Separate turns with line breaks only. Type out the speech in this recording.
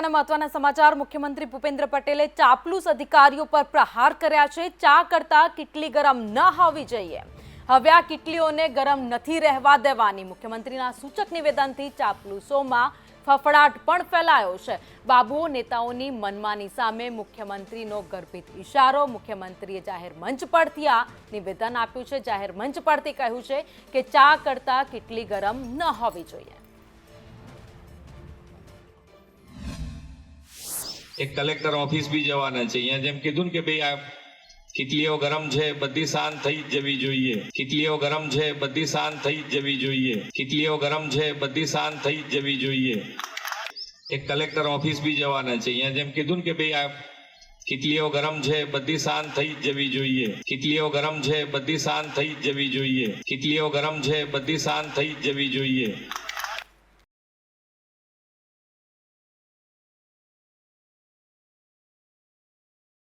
અને મહત્વના સમાચાર। મુખ્યમંત્રી ભૂપેન્દ્ર પટેલે ચાપલૂસ અધિકારીઓ પર પ્રહાર કર્યા છે। ચા કરતા કેટલી ગરમ ન હોવી જોઈએ, હવે આ કેટલીઓને ગરમ નથી રહેવા દેવાની। મુખ્યમંત્રીના સૂચક નિવેદનથી ચાપલૂસોમાં ફફડાટ પણ ફેલાયો છે। બાબુઓ નેતાઓની મનમાની સામે મુખ્યમંત્રીનો ગર્ભિત ઇશારો। મુખ્યમંત્રીએ જાહેર મંચ પરથી આ નિવેદન આપ્યું છે। જાહેર મંચ પરથી કહ્યું છે કે ચા કરતા કેટલી ગરમ ન હોવી જોઈએ।
एक कलेक्टर ऑफिस भी जवाना चाहिए। जेम कीधुं ने के भाई आ किटलीओ गरम है बधी शांत थई जवी जोईए। किटलीओ गरम है बधी शांत थई जवी जोईए। किटलीओ गरम है बधी शांत थई जवी जोईए। एक कलेक्टर ऑफिस भी जवाना चाहिए। जेम कीधुं ने के भाई आ किटलीओ गरम है बधी शांत थई जवी जोईए। किटलीओ गरम है बधी शांत थई जवी जोईए। किटलीओ गरम है बधी शांत थई जवी जोईए।